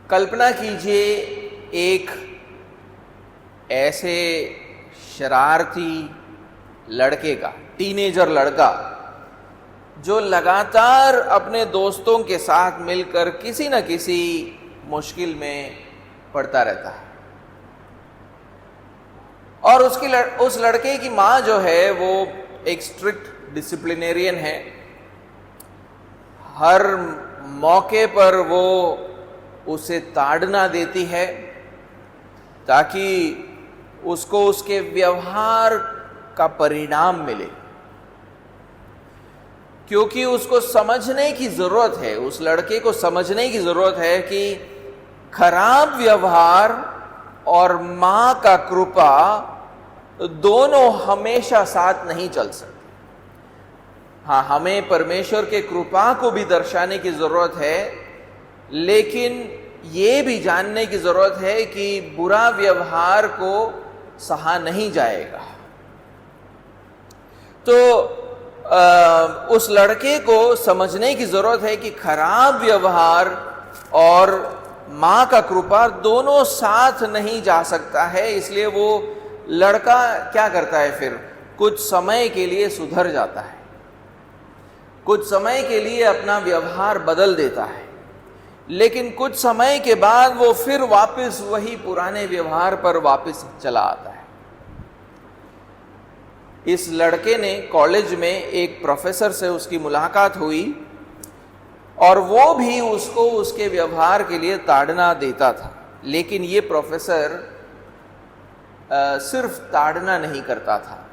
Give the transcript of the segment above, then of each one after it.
कल्पना कीजिए एक ऐसे शरारती लड़के का, टीनेजर लड़का, जो लगातार अपने दोस्तों के साथ मिलकर किसी न किसी मुश्किल में पड़ता रहता है। और उस लड़के की माँ जो है वो एक स्ट्रिक्ट डिसिप्लिनेरियन है। हर मौके पर वो उसे ताड़ना देती है ताकि उसको उसके व्यवहार का परिणाम मिले, क्योंकि उसको समझने की जरूरत है, उस लड़के को समझने की जरूरत है कि खराब व्यवहार और मां का कृपा दोनों हमेशा साथ नहीं चल सकते। हाँ, हमें परमेश्वर के कृपा को भी दर्शाने की जरूरत है, लेकिन ये भी जानने की जरूरत है कि बुरा व्यवहार को सहा नहीं जाएगा। तो उस लड़के को समझने की जरूरत है कि खराब व्यवहार और मां का कृपा दोनों साथ नहीं जा सकता है। इसलिए वो लड़का क्या करता है, फिर कुछ समय के लिए सुधर जाता है, कुछ समय के लिए अपना व्यवहार बदल देता है, लेकिन कुछ समय के बाद वो फिर वापस वही पुराने व्यवहार पर वापस चला आता है। इस लड़के ने कॉलेज में एक प्रोफेसर से उसकी मुलाकात हुई और वो भी उसको उसके व्यवहार के लिए ताड़ना देता था, लेकिन ये प्रोफेसर सिर्फ ताड़ना नहीं करता था।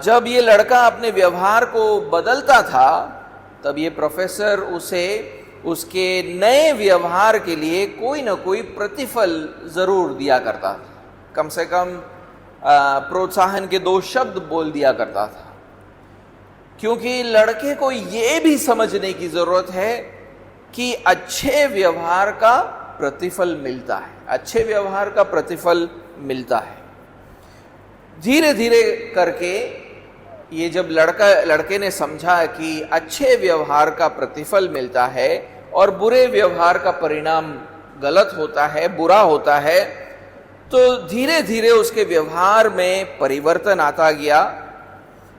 जब ये लड़का अपने व्यवहार को बदलता था तब ये प्रोफेसर उसे उसके नए व्यवहार के लिए कोई ना कोई प्रतिफल जरूर दिया करता था, कम से कम प्रोत्साहन के 2 शब्द बोल दिया करता था, क्योंकि लड़के को ये भी समझने की जरूरत है कि अच्छे व्यवहार का प्रतिफल मिलता है, अच्छे व्यवहार का प्रतिफल मिलता है। धीरे धीरे करके ये जब लड़के ने समझा कि अच्छे व्यवहार का प्रतिफल मिलता है और बुरे व्यवहार का परिणाम गलत होता है, बुरा होता है, तो धीरे धीरे उसके व्यवहार में परिवर्तन आता गया।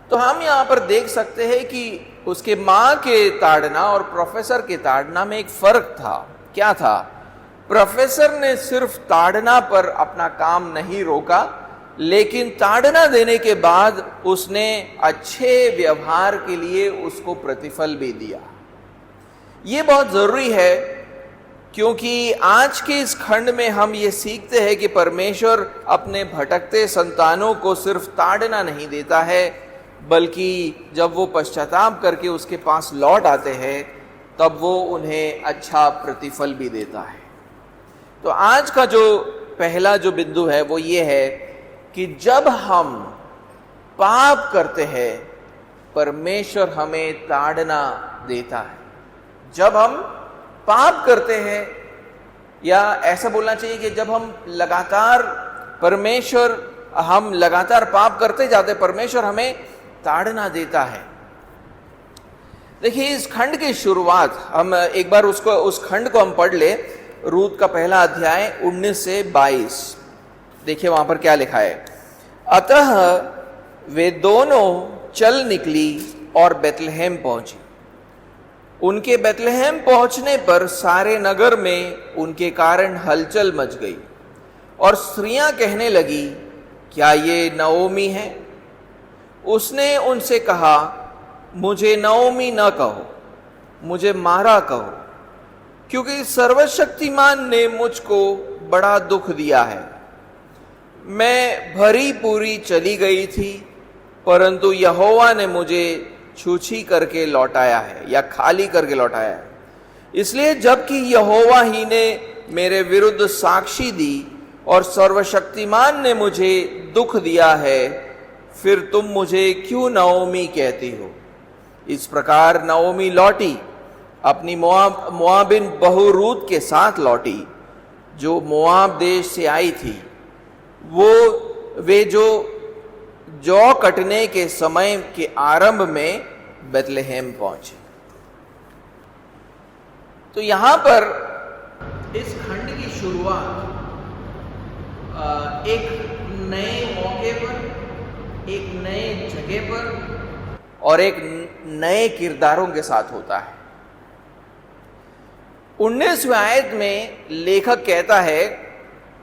तो हम यहाँ पर देख सकते हैं कि उसके माँ के ताड़ना और प्रोफेसर के ताड़ना में एक फर्क था। क्या था? प्रोफेसर ने सिर्फ ताड़ना पर अपना काम नहीं रोका, लेकिन ताड़ना देने के बाद उसने अच्छे व्यवहार के लिए उसको प्रतिफल भी दिया। ये बहुत जरूरी है, क्योंकि आज के इस खंड में हम ये सीखते हैं कि परमेश्वर अपने भटकते संतानों को सिर्फ ताड़ना नहीं देता है, बल्कि जब वो पश्चाताप करके उसके पास लौट आते हैं तब वो उन्हें अच्छा प्रतिफल भी देता है। तो आज का जो पहला जो बिंदु है वो ये है कि जब हम पाप करते हैं परमेश्वर हमें ताड़ना देता है। जब हम पाप करते हैं, या ऐसा बोलना चाहिए कि जब हम लगातार पाप करते जाते, परमेश्वर हमें ताड़ना देता है। देखिए, इस खंड की शुरुआत हम एक बार उस खंड को हम पढ़ ले, रूत का पहला अध्याय 19 से 22। देखिए वहां पर क्या लिखा है। अतः वे दोनों चल निकली और बेतलहम पहुंची। उनके बेतलहम पहुंचने पर सारे नगर में उनके कारण हलचल मच गई और स्त्रियां कहने लगी, क्या ये नओमी है? उसने उनसे कहा, मुझे नओमी न कहो, मुझे मारा कहो, क्योंकि सर्वशक्तिमान ने मुझको बड़ा दुख दिया है। मैं भरी पूरी चली गई थी, परंतु यहोवा ने मुझे छूछी करके लौटाया है, या खाली करके लौटाया है। इसलिए जबकि यहोवा ही ने मेरे विरुद्ध साक्षी दी और सर्वशक्तिमान ने मुझे दुख दिया है, फिर तुम मुझे क्यों नओमी कहती हो? इस प्रकार नओमी लौटी, अपनी मोआबिन बहू रूत के साथ लौटी, जो मोआब देश से आई थी। वे जो जौ कटने के समय के आरंभ में बेतलहम पहुंचे। तो यहां पर इस खंड की शुरुआत एक नए मौके पर, एक नए जगह पर और एक नए किरदारों के साथ होता है। 19वें आयत में लेखक कहता है,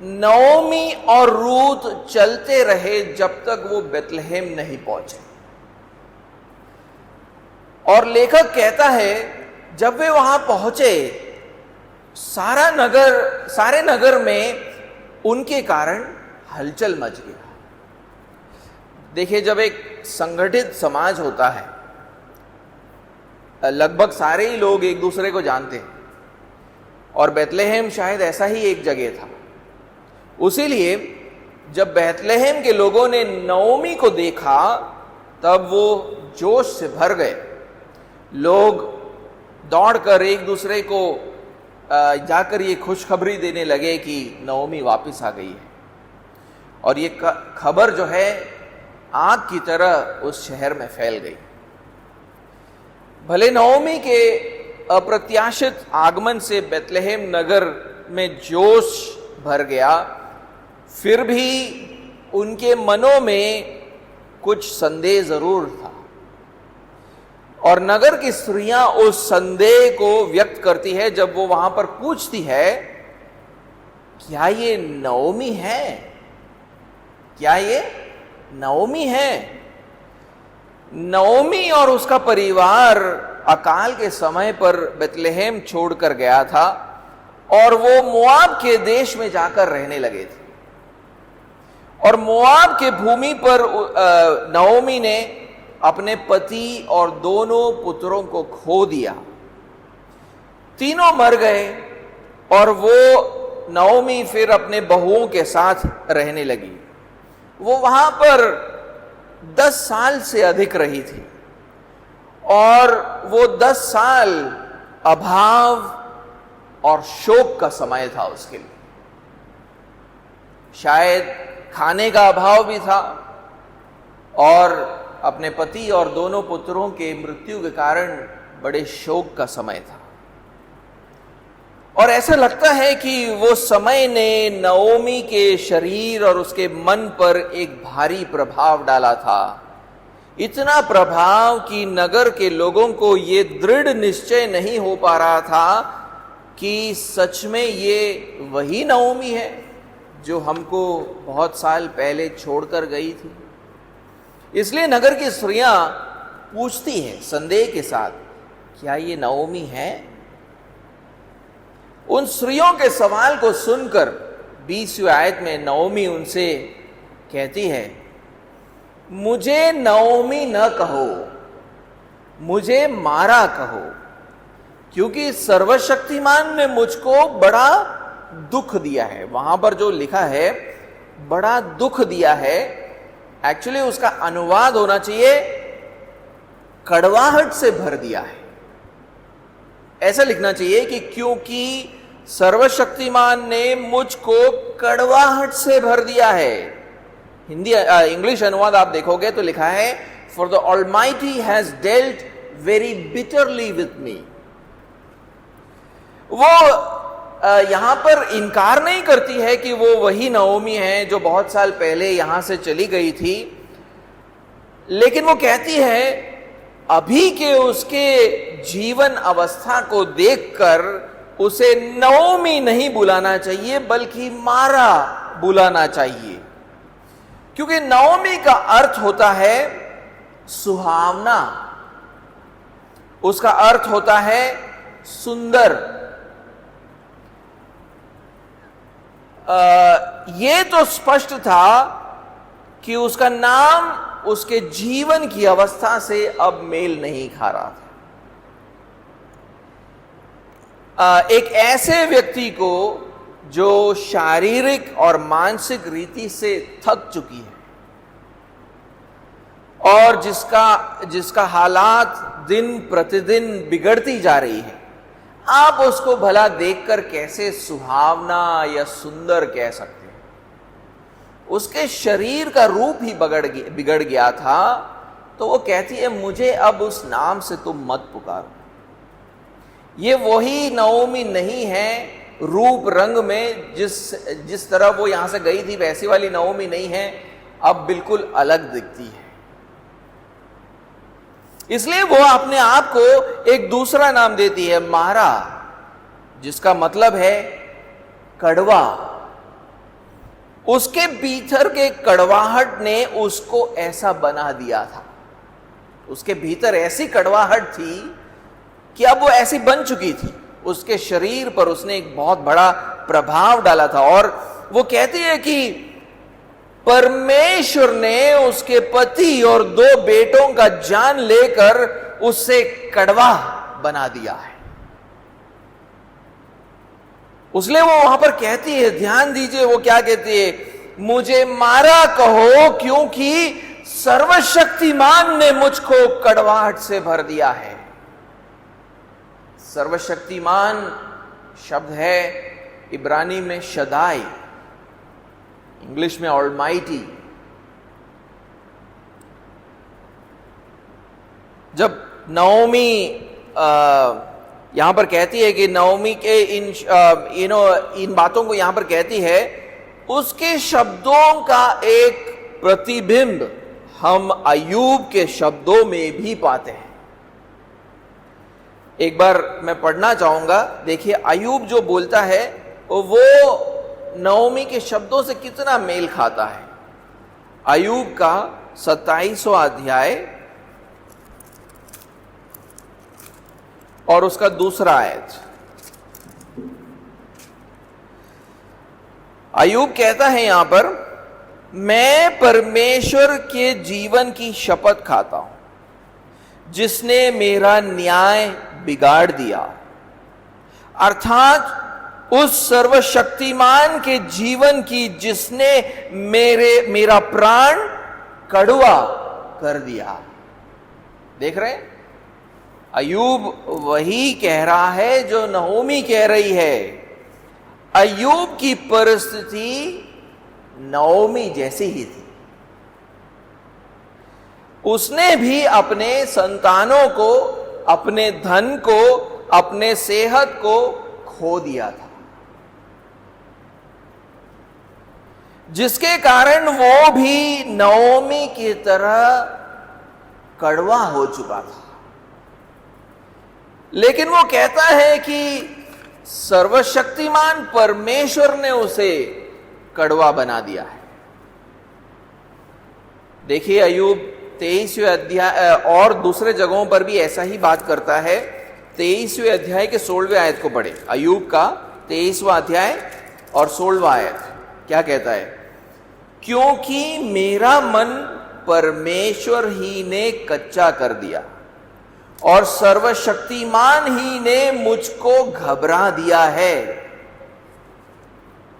नओमी और रूत चलते रहे जब तक वो बेथलेहेम नहीं पहुंचे। और लेखक कहता है, जब वे वहां पहुंचे, सारे नगर में उनके कारण हलचल मच गया। देखिए, जब एक संगठित समाज होता है, लगभग सारे ही लोग एक दूसरे को जानते हैं, और बेथलेहेम शायद ऐसा ही एक जगह था। उसीलिए जब बेथलेहेम के लोगों ने नओमी को देखा, तब वो जोश से भर गए। लोग दौड़कर एक दूसरे को जाकर ये खुशखबरी देने लगे कि नओमी वापस आ गई है। और ये खबर जो है आग की तरह उस शहर में फैल गई। भले नओमी के अप्रत्याशित आगमन से बेथलेहेम नगर में जोश भर गया, फिर भी उनके मनों में कुछ संदेह जरूर था। और नगर की स्त्रियां उस संदेह को व्यक्त करती है जब वो वहां पर पूछती है, क्या ये नओमी है? क्या ये नओमी है? नओमी और उसका परिवार अकाल के समय पर बेथलेहेम छोड़कर गया था और वो मोआब के देश में जाकर रहने लगे थे। और मोआब के भूमि पर नओमी ने अपने पति और दोनों पुत्रों को खो दिया। तीनों मर गए और वो नओमी फिर अपने बहुओं के साथ रहने लगी। वो वहां पर 10 साल से अधिक रही थी और वो 10 साल अभाव और शोक का समय था उसके लिए। शायद खाने का अभाव भी था और अपने पति और दोनों पुत्रों के मृत्यु के कारण बड़े शोक का समय था। और ऐसा लगता है कि वो समय ने नओमी के शरीर और उसके मन पर एक भारी प्रभाव डाला था। इतना प्रभाव कि नगर के लोगों को ये दृढ़ निश्चय नहीं हो पा रहा था कि सच में ये वही नओमी है जो हमको बहुत साल पहले छोड़कर गई थी। इसलिए नगर की स्त्रियां पूछती हैं संदेह के साथ, क्या ये नओमी है? उन स्त्रियों के सवाल को सुनकर 20वीं आयत में नओमी उनसे कहती है, मुझे नओमी न कहो, मुझे मारा कहो, क्योंकि सर्वशक्तिमान ने मुझको बड़ा दुख दिया है। वहां पर जो लिखा है बड़ा दुख दिया है, एक्चुअली उसका अनुवाद होना चाहिए कड़वाहट से भर दिया है। ऐसा लिखना चाहिए कि क्योंकि सर्वशक्तिमान ने मुझको कड़वाहट से भर दिया है। हिंदी इंग्लिश अनुवाद आप देखोगे तो लिखा है, for the almighty has dealt very bitterly with me. वो यहां पर इनकार नहीं करती है कि वो वही नओमी है जो बहुत साल पहले यहां से चली गई थी, लेकिन वो कहती है अभी के उसके जीवन अवस्था को देखकर उसे नओमी नहीं बुलाना चाहिए बल्कि मारा बुलाना चाहिए। क्योंकि नओमी का अर्थ होता है सुहावना, उसका अर्थ होता है सुंदर। ये तो स्पष्ट था कि उसका नाम उसके जीवन की अवस्था से अब मेल नहीं खा रहा था। एक ऐसे व्यक्ति को जो शारीरिक और मानसिक रीति से थक चुकी है और जिसका हालात दिन प्रतिदिन बिगड़ती जा रही है, आप उसको भला देखकर कैसे सुहावना या सुंदर कह सकते हैं? उसके शरीर का रूप ही बिगड़ गया था, तो वो कहती है मुझे अब उस नाम से तुम मत पुकारो। ये वही नओमी नहीं है रूप रंग में, जिस तरह वो यहां से गई थी वैसी वाली नओमी नहीं है, अब बिल्कुल अलग दिखती है। इसलिए वो अपने आप को एक दूसरा नाम देती है, मारा, जिसका मतलब है कड़वा। उसके भीतर के कड़वाहट ने उसको ऐसा बना दिया था। उसके भीतर ऐसी कड़वाहट थी कि अब वो ऐसी बन चुकी थी। उसके शरीर पर उसने एक बहुत बड़ा प्रभाव डाला था। और वो कहती है कि परमेश्वर ने उसके पति और 2 बेटों का जान लेकर उससे कड़वा बना दिया है। उसने वो वहां पर कहती है, ध्यान दीजिए वो क्या कहती है, मुझे मारा कहो क्योंकि सर्वशक्तिमान ने मुझको कड़वाहट से भर दिया है। सर्वशक्तिमान शब्द है इब्रानी में शदाई, इंग्लिश में ऑलमाइटी। जब नओमी यहां पर कहती है कि नओमी के इन बातों को यहां पर कहती है, उसके शब्दों का एक प्रतिबिंब हम अय्यूब के शब्दों में भी पाते हैं। एक बार मैं पढ़ना चाहूंगा, देखिए अय्यूब जो बोलता है वो नओमी के शब्दों से कितना मेल खाता है। अय्यूब का 27वां अध्याय और उसका 2रा आयत। अय्यूब कहता है यहां पर, मैं परमेश्वर के जीवन की शपथ खाता हूं जिसने मेरा न्याय बिगाड़ दिया, अर्थात उस सर्वशक्तिमान के जीवन की जिसने मेरा प्राण कड़वा कर दिया। देख रहे हैं, अय्यूब वही कह रहा है जो नहोमी कह रही है। अय्यूब की परिस्थिति नओमी जैसी ही थी। उसने भी अपने संतानों को, अपने धन को, अपने सेहत को खो दिया था, जिसके कारण वो भी नओमी की तरह कड़वा हो चुका था। लेकिन वो कहता है कि सर्वशक्तिमान परमेश्वर ने उसे कड़वा बना दिया है। देखिए अय्यूब 23वें अध्याय और दूसरे जगहों पर भी ऐसा ही बात करता है। 23वें अध्याय के 16वें आयत को पढ़े। अय्यूब का 23वां अध्याय और 16वां आयत क्या कहता है, क्योंकि मेरा मन परमेश्वर ही ने कच्चा कर दिया और सर्वशक्तिमान ही ने मुझको घबरा दिया है।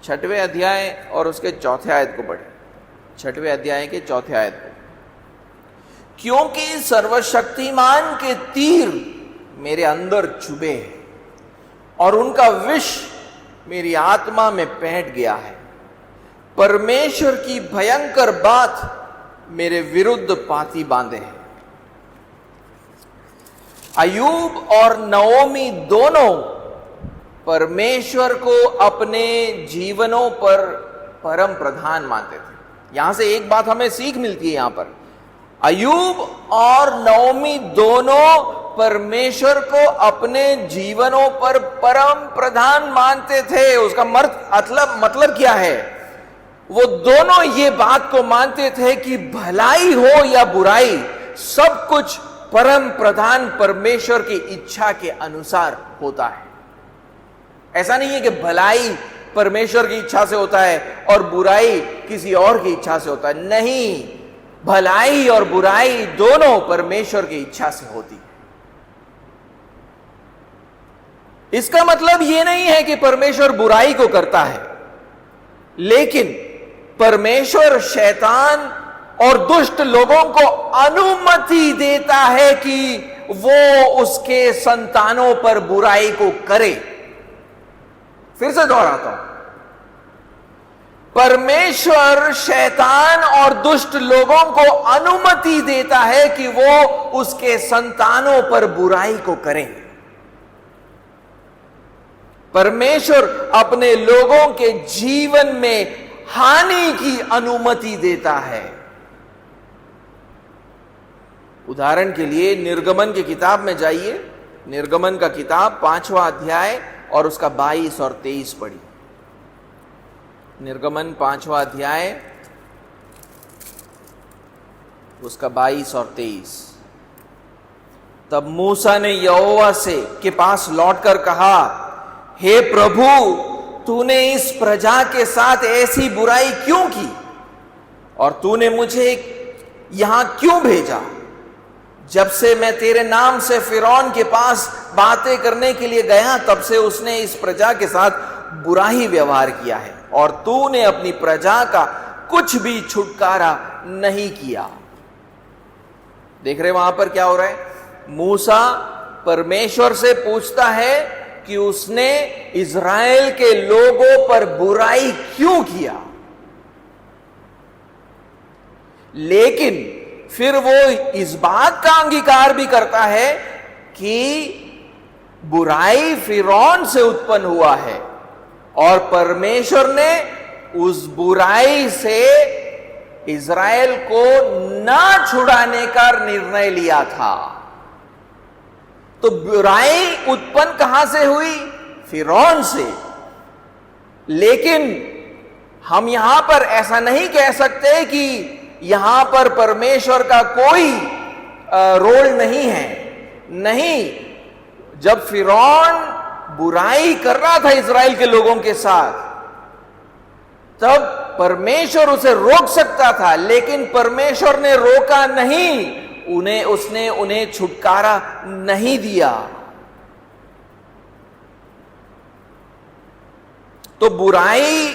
6वें अध्याय और उसके 4थे आयत को पढ़े। 6वें अध्याय के 4थे आयत को, क्योंकि सर्वशक्तिमान के तीर मेरे अंदर चुभे और उनका विष मेरी आत्मा में पैठ गया है। परमेश्वर की भयंकर बात मेरे विरुद्ध पाती बांधे हैं। अय्यूब और नओमी दोनों परमेश्वर को अपने जीवनों पर परम प्रधान मानते थे। यहां से एक बात हमें सीख मिलती है। यहां पर अय्यूब और नओमी दोनों परमेश्वर को अपने जीवनों पर परम प्रधान मानते थे। उसका मतलब क्या है? वो दोनों ये बात को मानते थे कि भलाई हो या बुराई, सब कुछ परम प्रधान परमेश्वर की इच्छा के अनुसार होता है। ऐसा नहीं है कि भलाई परमेश्वर की इच्छा से होता है और बुराई किसी और की इच्छा से होता है। नहीं, भलाई और बुराई दोनों परमेश्वर की इच्छा से होती है। इसका मतलब यह नहीं है कि परमेश्वर बुराई को करता है, लेकिन परमेश्वर शैतान और दुष्ट लोगों को अनुमति देता है कि वो उसके संतानों पर बुराई को करे। फिर से दोहराता हूं, परमेश्वर शैतान और दुष्ट लोगों को अनुमति देता है कि वो उसके संतानों पर बुराई को करें। परमेश्वर अपने लोगों के जीवन में हानि की अनुमति देता है। उदाहरण के लिए निर्गमन की किताब में जाइए, निर्गमन का किताब 5वां अध्याय और उसका 22 और 23 पढ़िए। निर्गमन 5वां अध्याय उसका 22 और 23। तब मूसा ने यहोवा से के पास लौटकर कहा, हे प्रभु, तूने इस प्रजा के साथ ऐसी बुराई क्यों की और तूने मुझे यहां क्यों भेजा? जब से मैं तेरे नाम से फिरौन के पास बातें करने के लिए गया, तब से उसने इस प्रजा के साथ बुरा ही व्यवहार किया है और तूने अपनी प्रजा का कुछ भी छुटकारा नहीं किया। देख रहे वहां पर क्या हो रहा है? मूसा परमेश्वर से पूछता है कि उसने इज़राइल के लोगों पर बुराई क्यों किया, लेकिन फिर वो इस बात का अंगीकार भी करता है कि बुराई फिरौन से उत्पन्न हुआ है और परमेश्वर ने उस बुराई से इज़राइल को ना छुड़ाने का निर्णय लिया था। तो बुराई उत्पन्न कहां से हुई? फिरौन से। लेकिन हम यहां पर ऐसा नहीं कह सकते कि यहां पर परमेश्वर का कोई रोल नहीं है। नहीं, जब फिरौन बुराई कर रहा था इज़राइल के लोगों के साथ, तब परमेश्वर उसे रोक सकता था, लेकिन परमेश्वर ने रोका नहीं, उसने उन्हें छुटकारा नहीं दिया। तो बुराई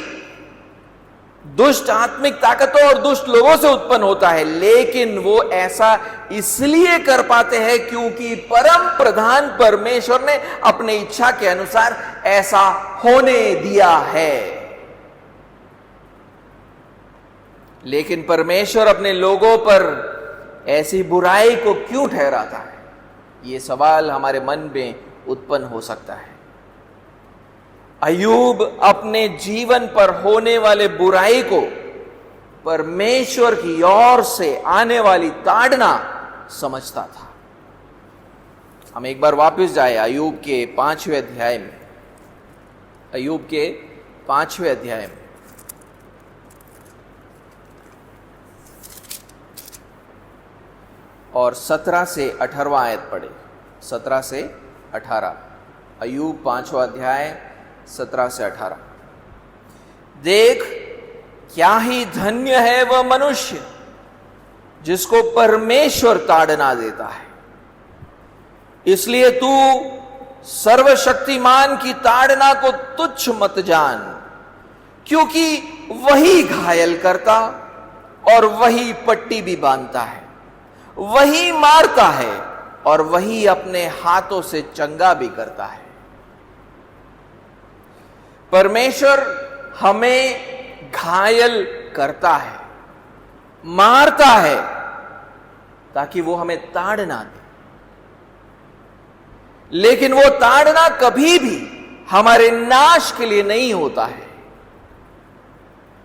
दुष्ट आत्मिक ताकतों और दुष्ट लोगों से उत्पन्न होता है, लेकिन वो ऐसा इसलिए कर पाते हैं क्योंकि परम प्रधान परमेश्वर ने अपनी इच्छा के अनुसार ऐसा होने दिया है। लेकिन परमेश्वर अपने लोगों पर ऐसी बुराई को क्यों ठहराता है? यह सवाल हमारे मन में उत्पन्न हो सकता है। अय्यूब अपने जीवन पर होने वाले बुराई को परमेश्वर की ओर से आने वाली ताड़ना समझता था। हम एक बार वापस जाए अय्यूब के 5वें अध्याय में। अय्यूब के 5वें अध्याय में और 17 से 18वां आयत पढ़े। 17 से 18। अय्यूब 5वां अध्याय 17 से 18। देख, क्या ही धन्य है वह मनुष्य जिसको परमेश्वर ताड़ना देता है। इसलिए तू सर्वशक्तिमान की ताड़ना को तुच्छ मत जान, क्योंकि वही घायल करता और वही पट्टी भी बांधता है, वही मारता है और वही अपने हाथों से चंगा भी करता है। परमेश्वर हमें घायल करता है, मारता है, ताकि वो हमें ताड़ना दे। लेकिन वो ताड़ना कभी भी हमारे नाश के लिए नहीं होता है,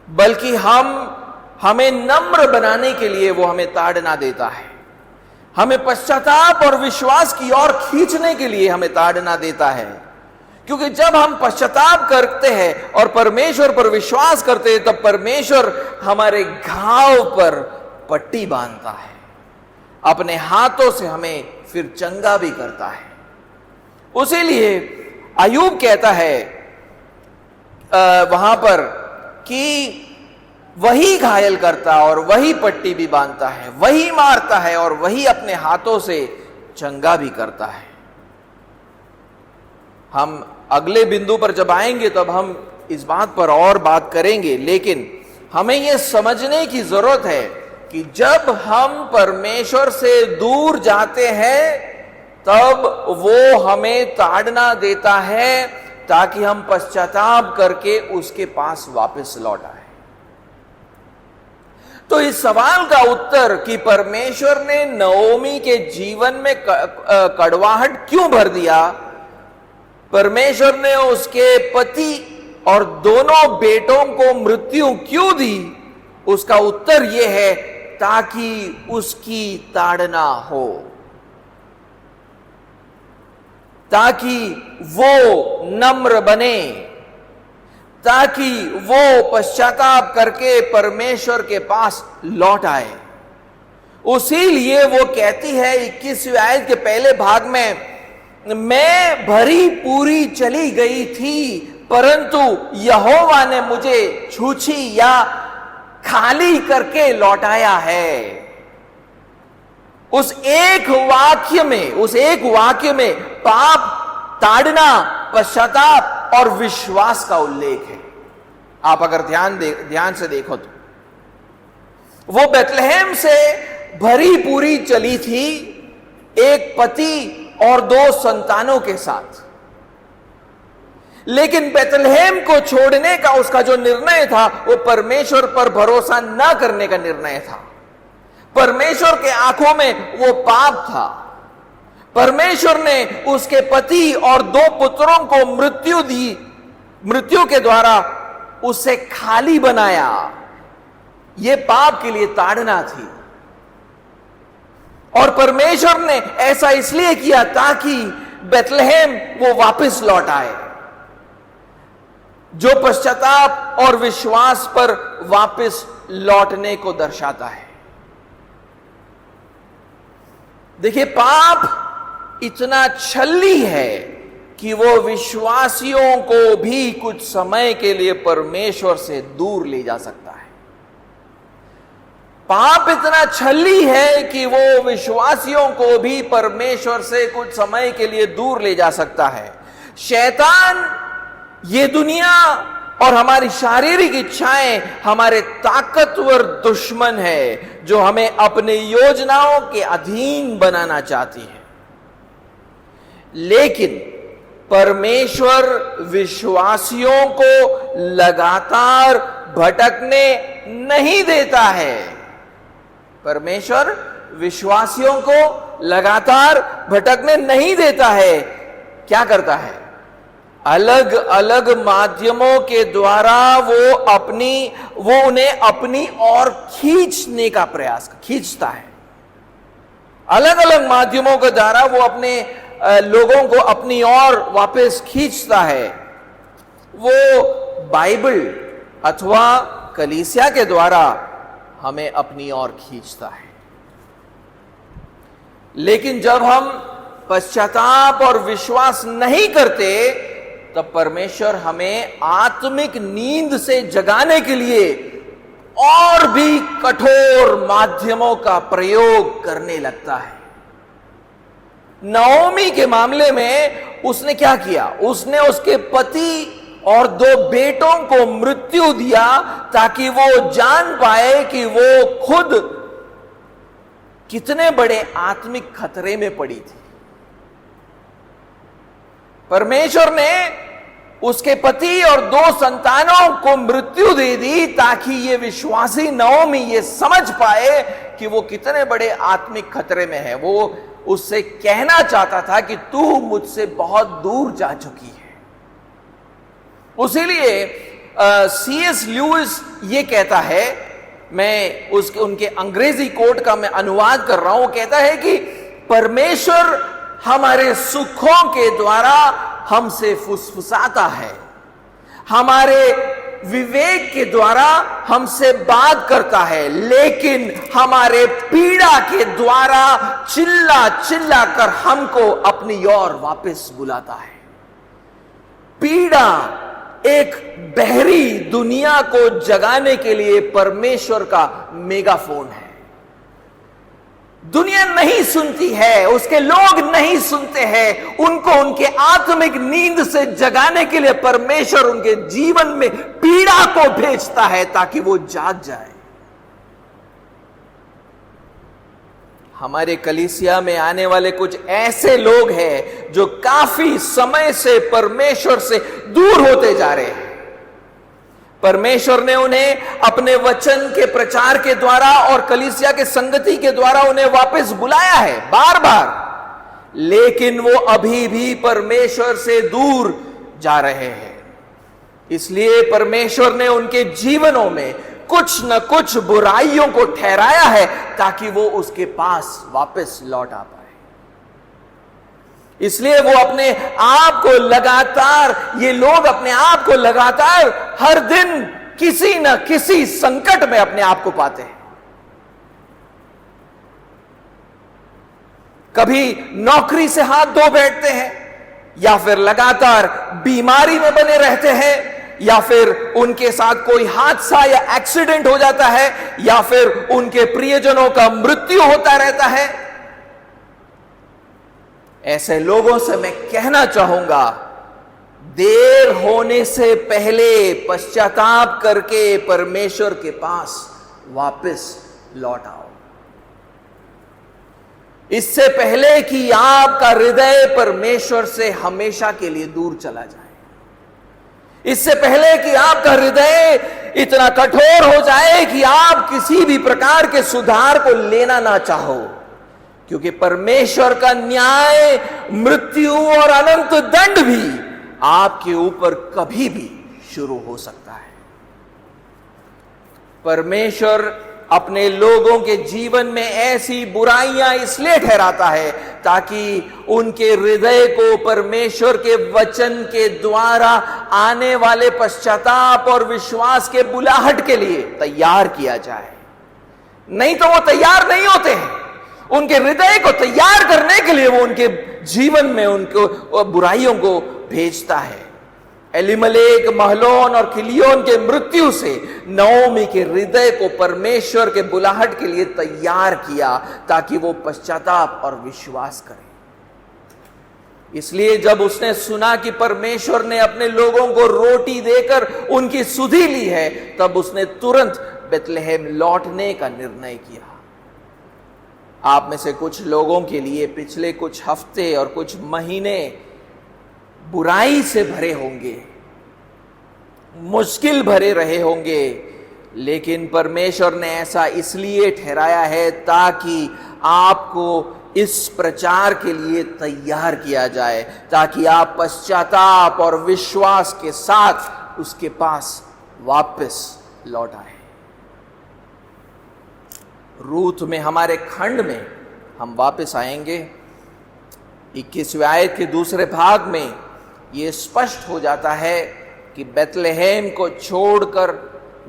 बल्कि हमें नम्र बनाने के लिए वो हमें ताड़ना देता है। हमें पश्चाताप और विश्वास की ओर खींचने के लिए हमें ताड़ना देता है। क्योंकि जब हम पश्चाताप करते हैं और परमेश्वर पर विश्वास करते हैं, तब परमेश्वर हमारे घाव पर पट्टी बांधता है, अपने हाथों से हमें फिर चंगा भी करता है। उसीलिए अय्यूब कहता है वहां पर कि वही घायल करता और वही पट्टी भी बांधता है, वही मारता है और वही अपने हाथों से चंगा भी करता है। हम अगले बिंदु पर जब आएंगे तब हम इस बात पर और बात करेंगे, लेकिन हमें यह समझने की जरूरत है कि जब हम परमेश्वर से दूर जाते हैं, तब वो हमें ताड़ना देता है ताकि हम पश्चाताप करके उसके पास वापस लौट आए। तो इस सवाल का उत्तर कि परमेश्वर ने नओमी के जीवन में कड़वाहट क्यों भर दिया, परमेश्वर ने उसके पति और दोनों बेटों को मृत्यु क्यों दी? उसका उत्तर यह है ताकि उसकी ताड़ना हो, ताकि वो नम्र बने, ताकि वो पश्चाताप करके परमेश्वर के पास लौट आए। उसी लिए वो कहती है 21वीं आयत के पहले भाग में, मैं भरी पूरी चली गई थी परंतु यहोवा ने मुझे छूछी या खाली करके लौटाया है। उस एक वाक्य में पाप, ताड़ना, पश्चाताप और विश्वास का उल्लेख है। आप अगर ध्यान से देखो तो वो बेथलेहम से भरी पूरी चली थी एक पति और 2 संतानों के साथ, लेकिन बेथलेहम को छोड़ने का उसका जो निर्णय था वो परमेश्वर पर भरोसा न करने का निर्णय था। परमेश्वर के आंखों में वो पाप था। परमेश्वर ने उसके पति और 2 पुत्रों को मृत्यु दी, मृत्यु के द्वारा उसे खाली बनाया। यह पाप के लिए ताड़ना थी और परमेश्वर ने ऐसा इसलिए किया ताकि बेथलेहम वो वापस लौट आए, जो पश्चाताप और विश्वास पर वापस लौटने को दर्शाता है। देखिए, पाप इतना छल्ली है कि वो विश्वासियों को भी कुछ समय के लिए परमेश्वर से दूर ले जा सकता है। पाप इतना छल्ली है कि वो विश्वासियों को भी परमेश्वर से कुछ समय के लिए दूर ले जा सकता है। शैतान, ये दुनिया और हमारी शारीरिक इच्छाएं हमारे ताकतवर दुश्मन है जो हमें अपनी योजनाओं के अधीन बनाना चाहती है। लेकिन परमेश्वर विश्वासियों को लगातार भटकने नहीं देता है। परमेश्वर विश्वासियों को लगातार भटकने नहीं देता है। क्या करता है? अलग अलग माध्यमों के द्वारा वो उन्हें अपनी ओर खींचने का प्रयास खींचता है। अलग अलग माध्यमों के द्वारा वो अपने लोगों को अपनी ओर वापस खींचता है। वो बाइबल अथवा कलीसिया के द्वारा हमें अपनी ओर खींचता है। लेकिन जब हम पश्चाताप और विश्वास नहीं करते तब परमेश्वर हमें आत्मिक नींद से जगाने के लिए और भी कठोर माध्यमों का प्रयोग करने लगता है। नओमी के मामले में उसने क्या किया? उसने उसके पति और 2 बेटों को मृत्यु दिया ताकि वो जान पाए कि वो खुद कितने बड़े आत्मिक खतरे में पड़ी थी। परमेश्वर ने उसके पति और 2 संतानों को मृत्यु दे दी ताकि ये विश्वासी नओमी ये समझ पाए कि वो कितने बड़े आत्मिक खतरे में है। वो उससे कहना चाहता था कि तू मुझसे बहुत दूर जा चुकी है। उसीलिए C.S. ल्यूइस ये कहता है, मैं उनके अंग्रेजी कोट का मैं अनुवाद कर रहा हूं, कहता है कि परमेश्वर हमारे सुखों के द्वारा हमसे फुसफुसाता है, हमारे विवेक के द्वारा हमसे बात करता है, लेकिन हमारे पीड़ा के द्वारा चिल्ला चिल्ला कर हमको अपनी ओर वापस बुलाता है। पीड़ा एक बहरी दुनिया को जगाने के लिए परमेश्वर का मेगाफोन है। दुनिया नहीं सुनती है, उसके लोग नहीं सुनते हैं, उनको उनके आत्मिक नींद से जगाने के लिए परमेश्वर उनके जीवन में पीड़ा को भेजता है ताकि वो जाग जाए। हमारे कलीसिया में आने वाले कुछ ऐसे लोग हैं जो काफी समय से परमेश्वर से दूर होते जा रहे हैं। परमेश्वर ने उन्हें अपने वचन के प्रचार के द्वारा और कलीसिया के संगति के द्वारा उन्हें वापस बुलाया है बार बार, लेकिन वो अभी भी परमेश्वर से दूर जा रहे हैं। इसलिए परमेश्वर ने उनके जीवनों में कुछ न कुछ बुराइयों को ठहराया है ताकि वो उसके पास वापस लौट आ पाए। इसलिए वो अपने आप को लगातार, ये लोग अपने आप को लगातार हर दिन किसी न किसी संकट में अपने आप को पाते हैं। कभी नौकरी से हाथ धो बैठते हैं, या फिर लगातार बीमारी में बने रहते हैं, या फिर उनके साथ कोई हादसा या एक्सीडेंट हो जाता है, या फिर उनके प्रियजनों का मृत्यु होता रहता है। ऐसे लोगों से मैं कहना चाहूंगा, देर होने से पहले पश्चाताप करके परमेश्वर के पास वापस लौट आओ। इससे पहले कि आपका हृदय परमेश्वर से हमेशा के लिए दूर चला जाए, इससे पहले कि आपका हृदय इतना कठोर हो जाए कि आप किसी भी प्रकार के सुधार को लेना ना चाहो, क्योंकि परमेश्वर का न्याय, मृत्यु और अनंत दंड भी आपके ऊपर कभी भी शुरू हो सकता है। परमेश्वर अपने लोगों के जीवन में ऐसी बुराइयां इसलिए ठहराता है ताकि उनके हृदय को परमेश्वर के वचन के द्वारा आने वाले पश्चाताप और विश्वास के बुलाहट के लिए तैयार किया जाए। नहीं तो वो तैयार नहीं होते हैं। उनके हृदय को तैयार करने के लिए वो उनके जीवन में उनको बुराइयों को भेजता है। एलिमलेक, महलोन और किलियोन के मृत्यु से नओमी के हृदय को परमेश्वर के बुलाहट के लिए तैयार किया ताकि वो पश्चाताप और विश्वास करे। इसलिए जब उसने सुना कि परमेश्वर ने अपने लोगों को रोटी देकर उनकी सुधि ली है, तब उसने तुरंत बेतलेहम लौटने का निर्णय किया। आप में से कुछ लोगों के लिए पिछले कुछ हफ्ते और कुछ महीने बुराई से भरे होंगे, मुश्किल भरे रहे होंगे, लेकिन परमेश्वर ने ऐसा इसलिए ठहराया है ताकि आपको इस प्रचार के लिए तैयार किया जाए, ताकि आप पश्चाताप और विश्वास के साथ उसके पास वापस लौट आए। रूत में हमारे खंड में हम वापस आएंगे। 21वें आयत के दूसरे भाग में यह स्पष्ट हो जाता है कि बेतलेहम को छोड़कर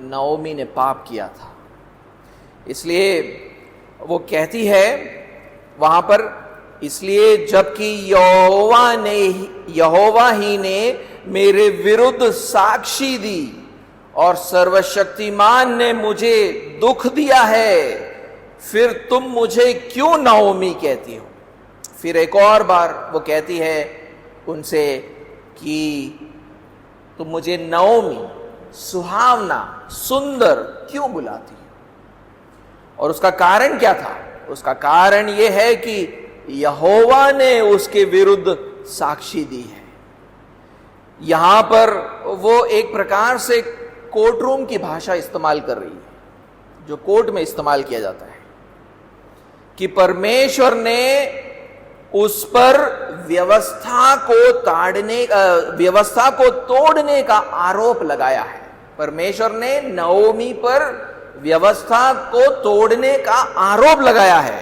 नओमी ने पाप किया था। इसलिए वो कहती है वहां पर, इसलिए जबकि यहोवा ही ने मेरे विरुद्ध साक्षी दी और सर्वशक्तिमान ने मुझे दुख दिया है, फिर तुम मुझे क्यों नओमी कहती हो। फिर एक और बार वो कहती है उनसे कि तुम मुझे नओमी, सुहावना, सुंदर क्यों बुलाती हो। और उसका कारण क्या था? उसका कारण यह है कि यहोवा ने उसके विरुद्ध साक्षी दी है। यहां पर वो एक प्रकार से कोर्ट रूम की भाषा इस्तेमाल कर रही है, जो कोर्ट में इस्तेमाल किया जाता है, कि परमेश्वर ने उस पर व्यवस्था को तोड़ने का आरोप लगाया है। परमेश्वर ने नओमी पर व्यवस्था को तोड़ने का आरोप लगाया है।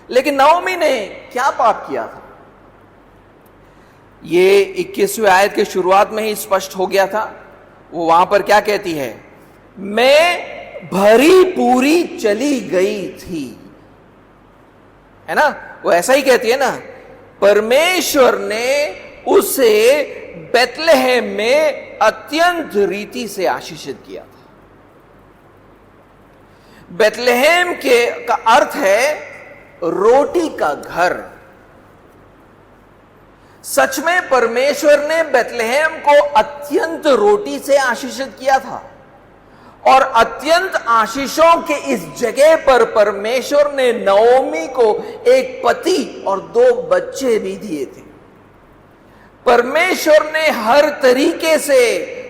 लेकिन नओमी ने क्या पाप किया था? ये 21वें आयत के शुरुआत में ही स्पष्ट हो गया था। वो वहां पर क्या कहती है? मैं भरी पूरी चली गई थी, है ना? वो ऐसा ही कहती है ना। परमेश्वर ने उसे बेतलेहम में अत्यंत रीति से आशीषित किया था। बेतलेहम का अर्थ है रोटी का घर। सच में परमेश्वर ने बेतलेहम को अत्यंत रोटी से आशीषित किया था, और अत्यंत आशीषों के इस जगह पर परमेश्वर ने नओमी को एक पति और 2 बच्चे भी दिए थे। परमेश्वर ने हर तरीके से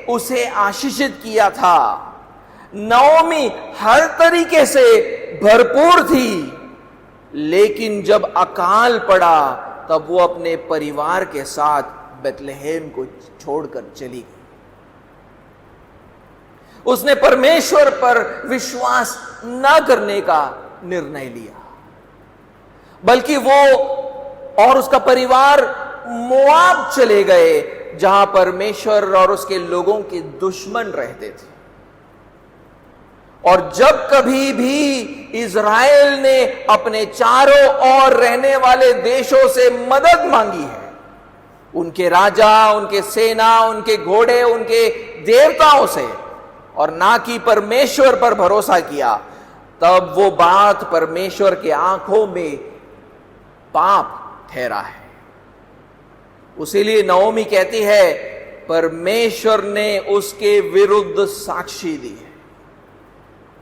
उसे आशीषित किया था। नओमी हर तरीके से भरपूर थी, लेकिन जब अकाल पड़ा, तब वो अपने परिवार के साथ बेथलेहेम को छोड़कर चली गई। उसने परमेश्वर पर विश्वास न करने का निर्णय लिया, बल्कि वो और उसका परिवार मोआब चले गए, जहां परमेश्वर और उसके लोगों के दुश्मन रहते थे। और जब कभी भी इज़राइल ने अपने चारों ओर रहने वाले देशों से मदद मांगी है, उनके राजा, उनके सेना, उनके घोड़े, उनके देवताओं से, और ना कि परमेश्वर पर भरोसा किया, तब वो बात परमेश्वर के आंखों में पाप ठहरा है। उसीलिए नओमी कहती है, परमेश्वर ने उसके विरुद्ध साक्षी दी है।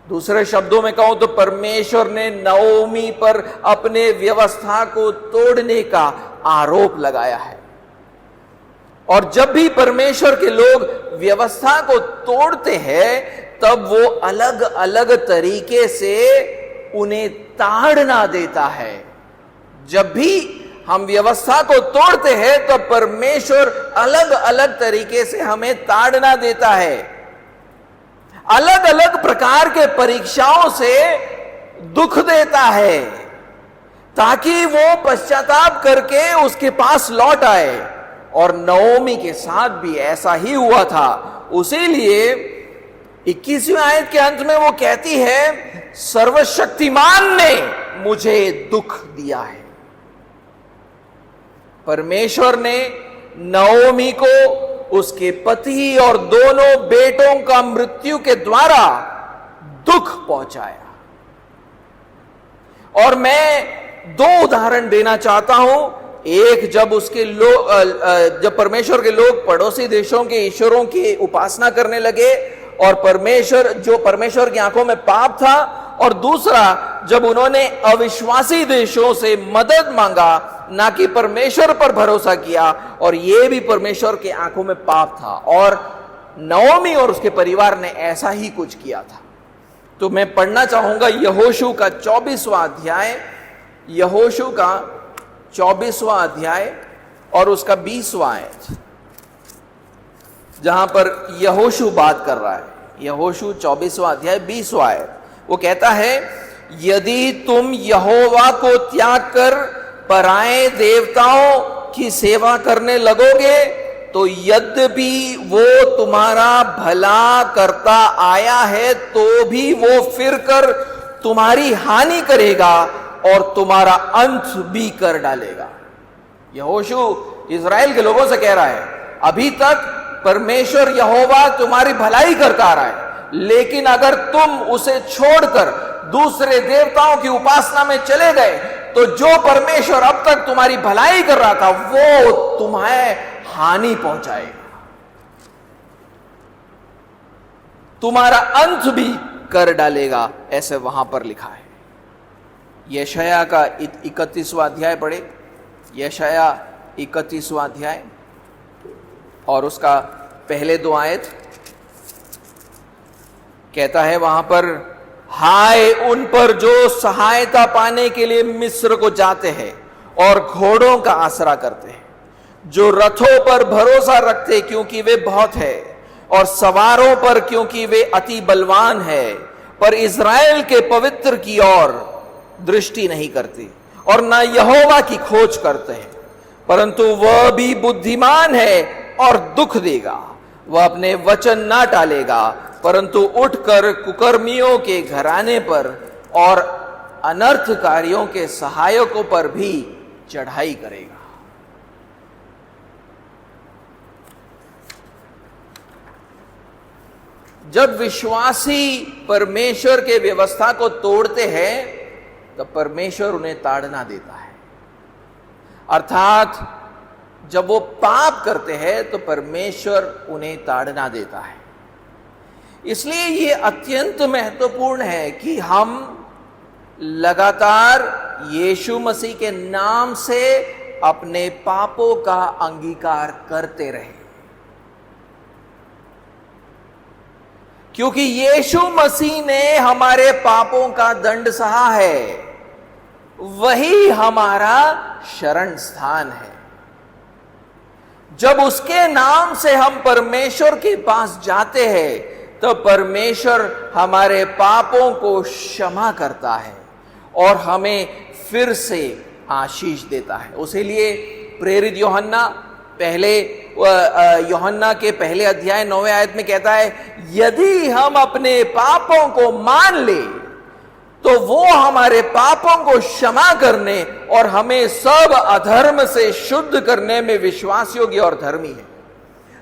दूसरे शब्दों में कहूं तो परमेश्वर ने नओमी पर अपने व्यवस्था को तोड़ने का आरोप लगाया है। और जब भी परमेश्वर के लोग व्यवस्था को तोड़ते हैं, तब वो अलग अलग तरीके से उन्हें ताड़ना देता है। जब भी हम व्यवस्था को तोड़ते हैं, तो परमेश्वर अलग अलग तरीके से हमें ताड़ना देता है। अलग अलग प्रकार के परीक्षाओं से दुख देता है, ताकि वो पश्चाताप करके उसके पास लौट आए। और नओमी के साथ भी ऐसा ही हुआ था। उसीलिए 21वीं आयत के अंत में वो कहती है, सर्वशक्तिमान ने मुझे दुख दिया है। परमेश्वर ने नओमी को उसके पति और दोनों बेटों का मृत्यु के द्वारा दुख पहुंचाया। और मैं दो उदाहरण देना चाहता हूं। एक, जब परमेश्वर के लोग पड़ोसी देशों के ईश्वरों की उपासना करने लगे और परमेश्वर की आंखों में पाप था, और दूसरा, जब उन्होंने अविश्वासी देशों से मदद मांगा, ना कि परमेश्वर पर भरोसा किया, और यह भी परमेश्वर के आंखों में पाप था। और नओमी और उसके परिवार ने ऐसा ही कुछ किया था। तो मैं पढ़ना चाहूंगा यहोशू का 24वां अध्याय, यहोशू का 24वां अध्याय और उसका 20वां आयत, जहां पर यहोशू बात कर रहा है। यहोशू 24वां अध्याय 20वां आयत, वो कहता है, यदि तुम यहोवा को त्याग कर पराए देवताओं की सेवा करने लगोगे, तो यद्यपि वो तुम्हारा भला करता आया है, तो भी वो फिर कर तुम्हारी हानि करेगा और तुम्हारा अंत भी कर डालेगा। यहोशू इज़राइल के लोगों से कह रहा है, अभी तक परमेश्वर यहोवा तुम्हारी भलाई करता आ रहा है, लेकिन अगर तुम उसे छोड़कर दूसरे देवताओं की उपासना में चले गए, तो जो परमेश्वर अब तक तुम्हारी भलाई कर रहा था, वो तुम्हें हानि पहुंचाएगा, तुम्हारा अंत भी कर डालेगा। ऐसे वहां पर लिखा है। यशाया का 31वां अध्याय पढ़े, यशाया 31वां अध्याय और उसका पहले 2 आयत कहता है वहां पर, हाय उन पर जो सहायता पाने के लिए मिस्र को जाते हैं और घोड़ों का आसरा करते हैं, जो रथों पर भरोसा रखते क्योंकि वे बहुत है, और सवारों पर क्योंकि वे अति बलवान है, पर इज़राइल के पवित्र की ओर दृष्टि नहीं करती और न यहोवा की खोज करते हैं, परंतु वह भी बुद्धिमान है और दुख देगा। वह अपने वचन ना टालेगा, परंतु उठकर कुकर्मियों के घराने पर और अनर्थकारियों के सहायकों पर भी चढ़ाई करेगा। जब विश्वासी परमेश्वर के व्यवस्था को तोड़ते हैं, तब परमेश्वर उन्हें ताड़ना देता है। अर्थात जब वो पाप करते हैं, तो परमेश्वर उन्हें ताड़ना देता है। इसलिए ये अत्यंत महत्वपूर्ण है कि हम लगातार यीशु मसीह के नाम से अपने पापों का अंगीकार करते रहें, क्योंकि यीशु मसीह ने हमारे पापों का दंड सहा है। वही हमारा शरण स्थान है। जब उसके नाम से हम परमेश्वर के पास जाते हैं तो परमेश्वर हमारे पापों को क्षमा करता है और हमें फिर से आशीष देता है। उसी लिए प्रेरित यूहन्ना यूहन्ना के पहले अध्याय 9वें आयत में कहता है, यदि हम अपने पापों को मान ले तो वो हमारे पापों को क्षमा करने और हमें सब अधर्म से शुद्ध करने में विश्वास योग्य और धर्मी है।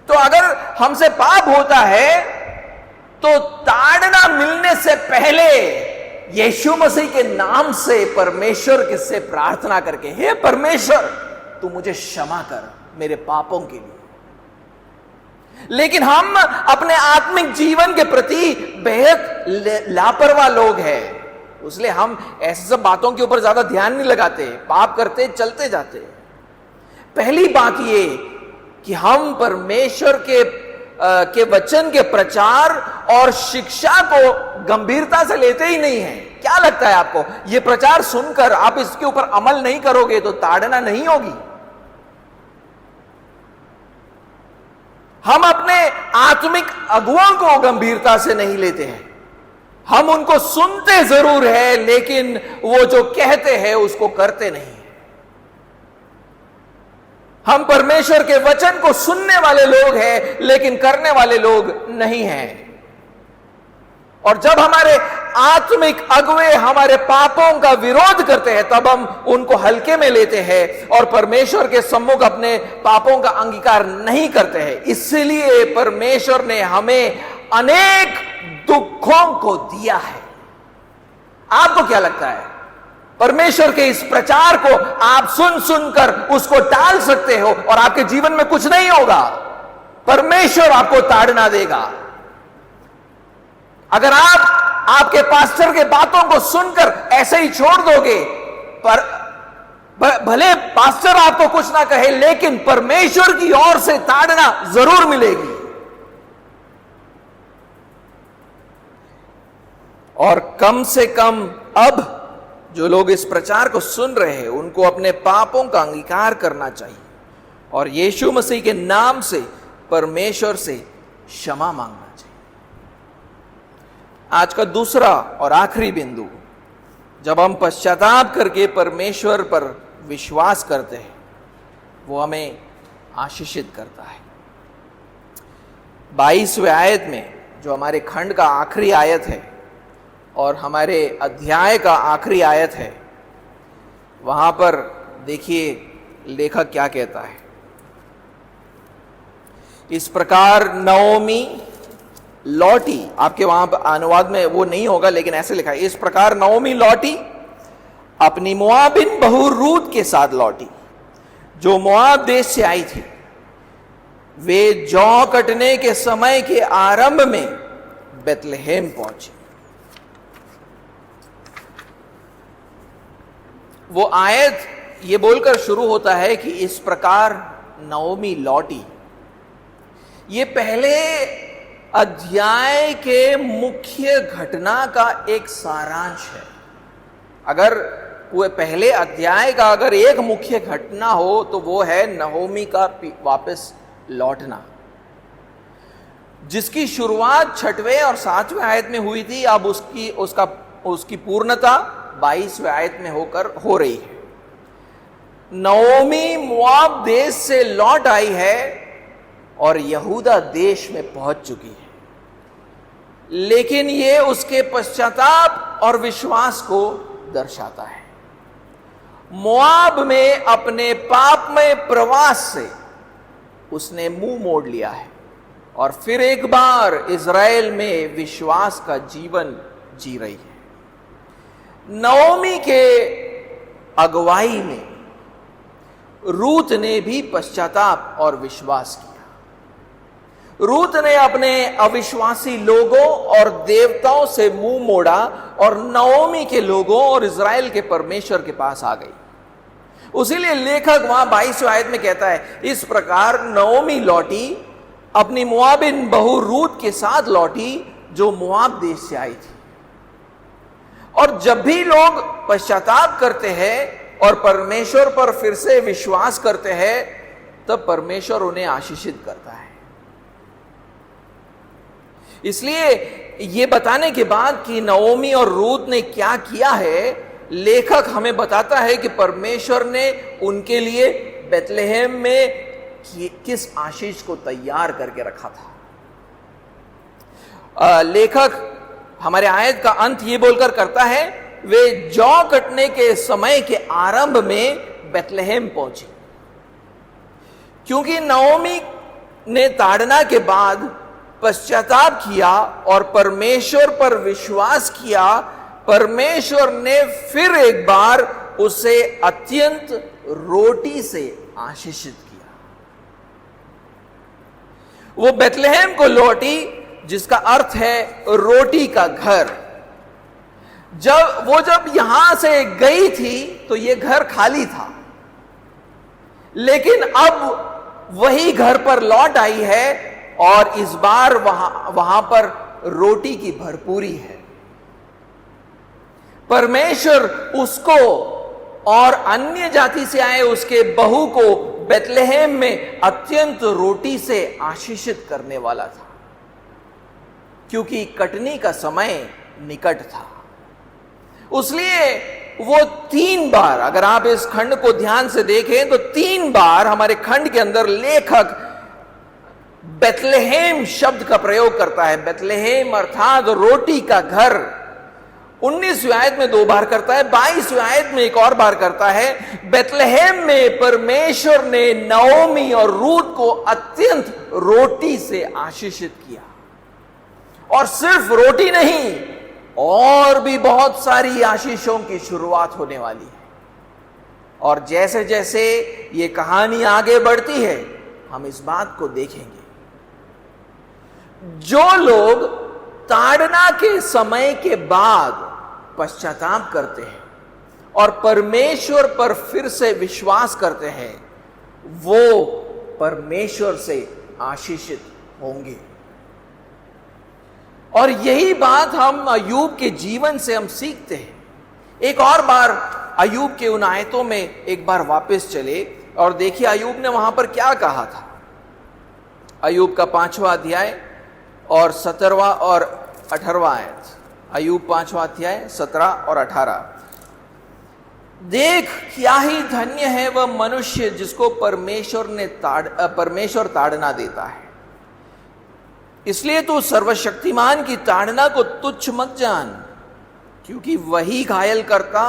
तो अगर हमसे पाप होता है तो ताड़ना मिलने से पहले यीशु मसीह के नाम से परमेश्वर से प्रार्थना करके, हे परमेश्वर तू मुझे क्षमा कर मेरे पापों के लिए। लेकिन हम अपने आत्मिक जीवन के प्रति बेहद लापरवाह लोग हैं, इसलिए हम ऐसे सब बातों के ऊपर ज्यादा ध्यान नहीं लगाते, पाप करते चलते जाते। पहली बात ये कि हम परमेश्वर के वचन के प्रचार और शिक्षा को गंभीरता से लेते ही नहीं है। क्या लगता है आपको, ये प्रचार सुनकर आप इसके ऊपर अमल नहीं करोगे तो ताड़ना नहीं होगी? हम अपने आत्मिक अगुओं को गंभीरता से नहीं लेते हैं। हम उनको सुनते जरूर है लेकिन वो जो कहते हैं उसको करते नहीं। हम परमेश्वर के वचन को सुनने वाले लोग हैं लेकिन करने वाले लोग नहीं हैं। और जब हमारे आत्मिक अगुए हमारे पापों का विरोध करते हैं तब हम उनको हल्के में लेते हैं और परमेश्वर के सम्मुख अपने पापों का अंगीकार नहीं करते हैं। इसलिए परमेश्वर ने हमें अनेक दुखों को दिया है। आपको क्या लगता है, परमेश्वर के इस प्रचार को आप सुन सुनकर उसको टाल सकते हो और आपके जीवन में कुछ नहीं होगा? परमेश्वर आपको ताड़ना देगा। अगर आप आपके पास्टर के बातों को सुनकर ऐसे ही छोड़ दोगे, पर भले पास्टर आपको कुछ ना कहे लेकिन परमेश्वर की ओर से ताड़ना जरूर मिलेगी। और कम से कम अब जो लोग इस प्रचार को सुन रहे हैं उनको अपने पापों का अंगीकार करना चाहिए और यीशु मसीह के नाम से परमेश्वर से क्षमा मांगना चाहिए। आज का दूसरा और आखिरी बिंदु, जब हम पश्चाताप करके परमेश्वर पर विश्वास करते हैं वो हमें आशीषित करता है। 22वें आयत में जो हमारे खंड का आखिरी आयत है और हमारे अध्याय का आखिरी आयत है, वहां पर देखिए लेखक क्या कहता है। इस प्रकार नओमी लौटी, आपके वहां पर अनुवाद में वो नहीं होगा लेकिन ऐसे लिखा है, इस प्रकार नओमी लौटी, अपनी मोआबिन बहू रूत के साथ लौटी जो मोआब देश से आई थी। वे जौ कटने के समय के आरंभ में बेतलहेम पहुंची। वो आयत ये बोलकर शुरू होता है कि इस प्रकार नओमी लौटी। ये पहले अध्याय के मुख्य घटना का एक सारांश है। अगर वो पहले अध्याय का अगर एक मुख्य घटना हो तो वो है नहोमी का वापस लौटना, जिसकी शुरुआत 6वें और 7वें आयत में हुई थी। अब उसकी पूर्णता 22वें आयत में हो रही है। नओमी मोआब देश से लौट आई है और यहूदा देश में पहुंच चुकी है, लेकिन ये उसके पश्चाताप और विश्वास को दर्शाता है। मोआब में अपने पापमय प्रवास से उसने मुंह मोड़ लिया है और फिर एक बार इज़राइल में विश्वास का जीवन जी रही है। नओमी के अगुवाई में रूत ने भी पश्चाताप और विश्वास किया। रूत ने अपने अविश्वासी लोगों और देवताओं से मुंह मोड़ा और नओमी के लोगों और इज़राइल के परमेश्वर के पास आ गई। उसीलिए लेखक वहां 22वें आयत में कहता है, इस प्रकार नओमी लौटी, अपनी मोआबिन बहू रूत के साथ लौटी जो मोआब देश से आई थी। और जब भी लोग पश्चाताप करते हैं और परमेश्वर पर फिर से विश्वास करते हैं, तब परमेश्वर उन्हें आशीषित करता है। इसलिए ये बताने के बाद कि नओमी और रूत ने क्या किया है, लेखक हमें बताता है कि परमेश्वर ने उनके लिए बेथलेहेम में किस आशीष को तैयार करके रखा था। लेखक हमारे आयत का अंत ये बोलकर करता है, वे जौ कटने के समय के आरंभ में बेथलेहेम पहुंचे। क्योंकि नओमी ने ताड़ना के बाद पश्चाताप किया और परमेश्वर पर विश्वास किया, परमेश्वर ने फिर एक बार उसे अत्यंत रोटी से आशीषित किया। वो बेथलेहेम को लौटी, जिसका अर्थ है रोटी का घर। जब यहां से गई थी तो ये घर खाली था, लेकिन अब वही घर पर लौट आई है और इस बार वहां पर रोटी की भरपूरी है। परमेश्वर उसको और अन्य जाति से आए उसके बहू को बेथलेहेम में अत्यंत रोटी से आशीषित करने वाला था, क्योंकि कटनी का समय निकट था। उसलिए वो 3 बार, अगर आप इस खंड को ध्यान से देखें तो 3 बार हमारे खंड के अंदर लेखक बेथलेहेम शब्द का प्रयोग करता है। बेथलेहेम अर्थात रोटी का घर 19वीं आयत में 2 बार करता है, 22वीं आयत में एक और बार करता है। बेथलेहेम में परमेश्वर ने नओमी और रूत को अत्यंत रोटी से आशीषित किया, और सिर्फ रोटी नहीं, और भी बहुत सारी आशीषों की शुरुआत होने वाली है। और जैसे जैसे ये कहानी आगे बढ़ती है, हम इस बात को देखेंगे। जो लोग ताड़ना के समय के बाद पश्चाताप करते हैं और परमेश्वर पर फिर से विश्वास करते हैं, वो परमेश्वर से आशीषित होंगे। और यही बात हम अय्यूब के जीवन से हम सीखते हैं। एक और बार अय्यूब के उन आयतों में एक बार वापस चले और देखिए अय्यूब ने वहां पर क्या कहा था। अय्यूब का 5वां अध्याय और 17वां और 18वां आयत। अय्यूब 5वां अध्याय 17 और 18। देख, क्या ही धन्य है वह मनुष्य जिसको परमेश्वर ताड़ना देता है। इसलिए तू सर्वशक्तिमान की ताड़ना को तुच्छ मत जान, क्योंकि वही घायल करता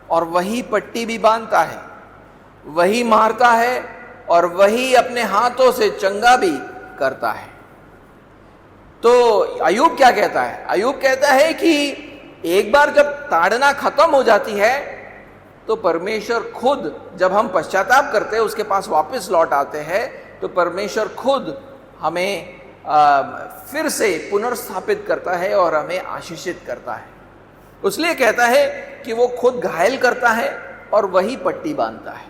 और वही पट्टी भी बांधता है, वही मारता है और वही अपने हाथों से चंगा भी करता है। तो अय्यूब क्या कहता है? अय्यूब कहता है कि एक बार जब ताड़ना खत्म हो जाती है तो परमेश्वर खुद, जब हम पश्चाताप करते हैं, उसके पास वापस लौट आते हैं, तो परमेश्वर खुद हमें फिर से पुनर्स्थापित करता है और हमें आशीषित करता है। इसलिए कहता है कि वो खुद घायल करता है और वही पट्टी बांधता है,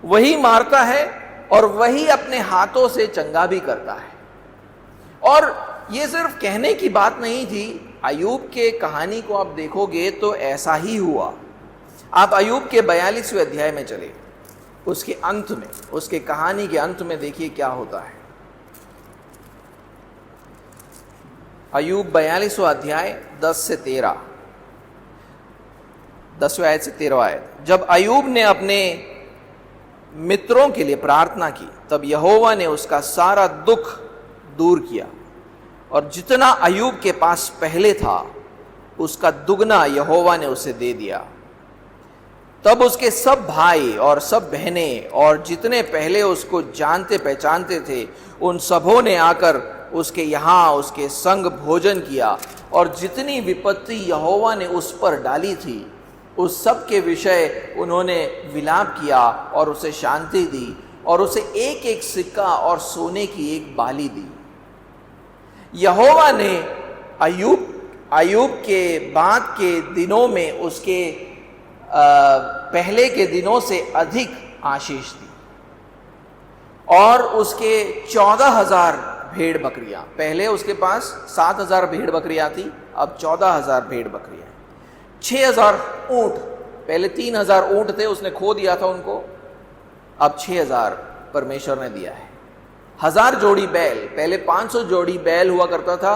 वही मारता है और वही अपने हाथों से चंगा भी करता है। और ये सिर्फ कहने की बात नहीं थी। अय्यूब के कहानी को आप देखोगे तो ऐसा ही हुआ। आप अय्यूब के 42वें अध्याय में चले, उसके अंत में, उसके कहानी के अंत में देखिए क्या होता है। अय्यूब 42वां अध्याय 10 से 13, 10वें आयत से 13वां आयत। जब अय्यूब ने अपने मित्रों के लिए प्रार्थना की, तब यहोवा ने उसका सारा दुख दूर किया, और जितना अय्यूब के पास पहले था उसका दुगना यहोवा ने उसे दे दिया। तब उसके सब भाई और सब बहनें और जितने पहले उसको जानते पहचानते थे, उन सबों ने आकर उसके यहाँ उसके संग भोजन किया, और जितनी विपत्ति यहोवा ने उस पर डाली थी उस सब के विषय उन्होंने विलाप किया और उसे शांति दी, और उसे एक एक सिक्का और सोने की एक बाली दी। यहोवा ने अय्यूब के बाद के दिनों में उसके पहले के दिनों से अधिक आशीष दी, और उसके 14,000 भेड़ बकरियां, पहले उसके पास 7,000 भेड़ बकरियां थी, अब 14,000 भेड़ बकरियां। 6,000 ऊंट, पहले 3,000 ऊंट थे, उसने खो दिया था उनको, अब 6,000 परमेश्वर ने दिया है। 1,000 जोड़ी बैल, पहले 500 जोड़ी बैल हुआ करता था,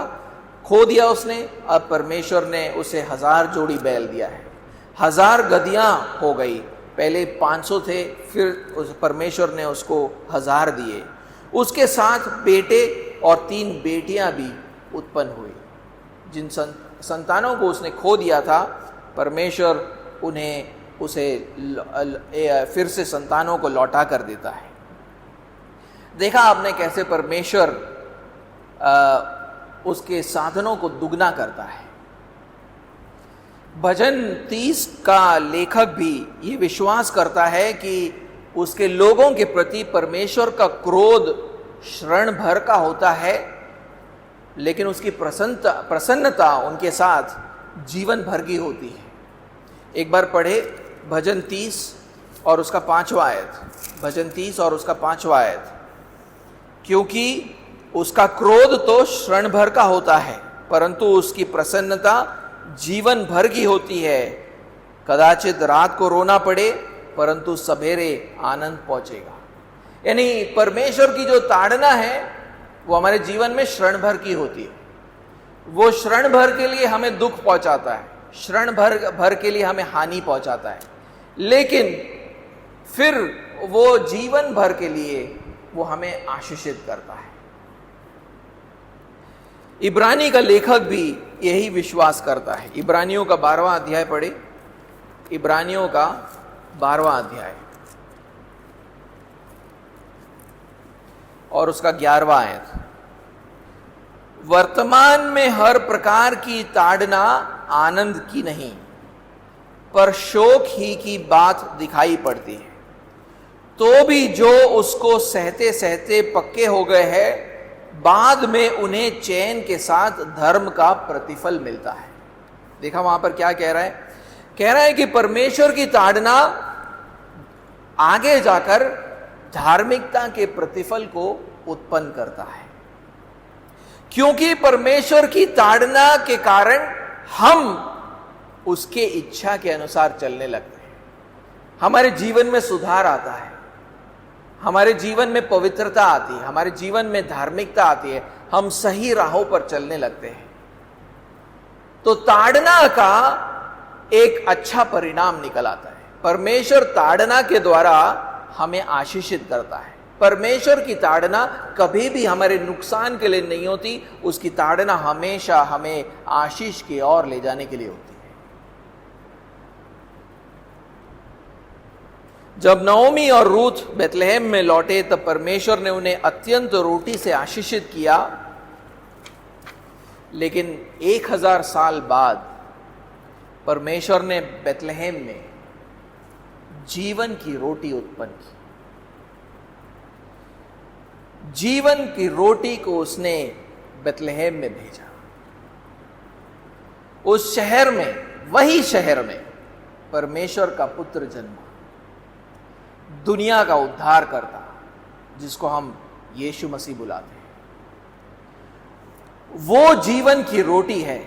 खो दिया उसने, अब परमेश्वर ने उसे 1,000 जोड़ी बैल दिया है। 1,000 गधियां हो गई, पहले 500 थे, फिर उस परमेश्वर ने उसको 1,000 दिए। उसके साथ बेटे और 3 बेटियां भी उत्पन्न हुई। जिन संतानों को उसने खो दिया था, परमेश्वर उसे फिर से संतानों को लौटा कर देता है। देखा आपने कैसे परमेश्वर उसके साधनों को दुगना करता है। भजन 30 का लेखक भी ये विश्वास करता है कि उसके लोगों के प्रति परमेश्वर का क्रोध क्षण भर का होता है, लेकिन उसकी प्रसन्नता उनके साथ जीवन भर की होती है। एक बार पढ़े भजन 30 और उसका 5वां आयत, भजन 30 और उसका 5वां आयत। क्योंकि उसका क्रोध तो क्षण भर का होता है, परंतु उसकी प्रसन्नता जीवन भर की होती है। कदाचित रात को रोना पड़े, परंतु सवेरे आनंद पहुंचेगा। यानी परमेश्वर की जो ताड़ना है वो हमारे जीवन में क्षण भर की होती है। वो क्षण भर के लिए हमें दुख पहुंचाता है, क्षण भर के लिए हमें हानि पहुंचाता है, लेकिन फिर वो जीवन भर के लिए वो हमें आशीषित करता है। इब्रानी का लेखक भी यही विश्वास करता है। इब्रानियों का 12वां अध्याय पढ़े, इब्रानियों का 12वां अध्याय और उसका 11वां आयत। वर्तमान में हर प्रकार की ताड़ना आनंद की नहीं, पर शोक ही की बात दिखाई पड़ती है। तो भी जो उसको सहते सहते पक्के हो गए हैं, बाद में उन्हें चैन के साथ धर्म का प्रतिफल मिलता है। देखा वहां पर क्या कह रहा है? कह रहा है कि परमेश्वर की ताड़ना आगे जाकर धार्मिकता के प्रतिफल को उत्पन्न करता है, क्योंकि परमेश्वर की ताड़ना के कारण हम उसके इच्छा के अनुसार चलने लगते हैं। हमारे जीवन में सुधार आता है, हमारे जीवन में पवित्रता आती है, हमारे जीवन में धार्मिकता आती है, हम सही राहों पर चलने लगते हैं। तो ताड़ना का एक अच्छा परिणाम निकल आता है। परमेश्वर ताड़ना के द्वारा हमें आशीषित करता है। परमेश्वर की ताड़ना कभी भी हमारे नुकसान के लिए नहीं होती, उसकी ताड़ना हमेशा हमें आशीष की ओर ले जाने के लिए होती है। जब नओमी और रूथ बेथलेहम में लौटे, तब परमेश्वर ने उन्हें अत्यंत रोटी से आशीषित किया, लेकिन 1000 साल बाद परमेश्वर ने बेथलेहम में जीवन की रोटी उत्पन्न की। जीवन की रोटी को उसने बेथलेहम में भेजा। उस शहर में, वही शहर में परमेश्वर का पुत्र जन्मा, दुनिया का उद्धार करता, जिसको हम यीशु मसीह बुलाते हैं। वो जीवन की रोटी है।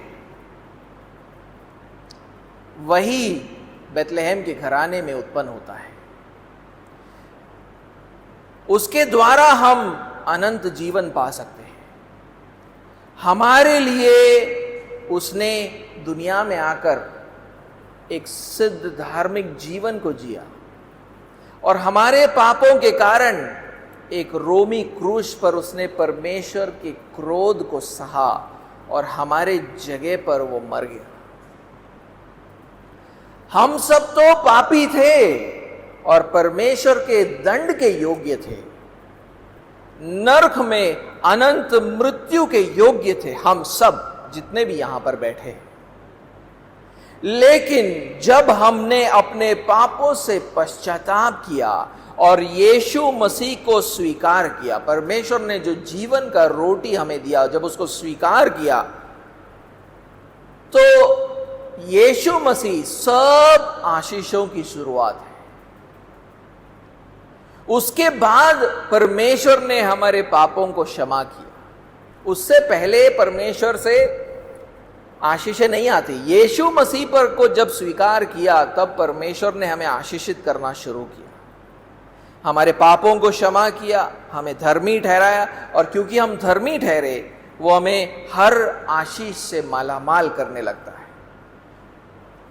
वही बेथलेहम के घराने में उत्पन्न होता है। उसके द्वारा हम अनंत जीवन पा सकते हैं। हमारे लिए उसने दुनिया में आकर एक सिद्ध धार्मिक जीवन को जिया और हमारे पापों के कारण एक रोमी क्रूस पर उसने परमेश्वर के क्रोध को सहा और हमारे जगह पर वो मर गया। हम सब तो पापी थे और परमेश्वर के दंड के योग्य थे, नरक में अनंत मृत्यु के योग्य थे, हम सब जितने भी यहां पर बैठे। लेकिन जब हमने अपने पापों से पश्चाताप किया और यीशु मसीह को स्वीकार किया, परमेश्वर ने जो जीवन का रोटी हमें दिया, जब उसको स्वीकार किया, तो यीशु मसीह सब आशीषों की शुरुआत है। उसके बाद परमेश्वर ने हमारे पापों को क्षमा किया। उससे पहले परमेश्वर से आशीषें नहीं आती। यीशु मसीह पर को जब स्वीकार किया तब परमेश्वर ने हमें आशीषित करना शुरू किया, हमारे पापों को क्षमा किया, हमें धर्मी ठहराया, और क्योंकि हम धर्मी ठहरे वो हमें हर आशीष से मालामाल करने लगता है।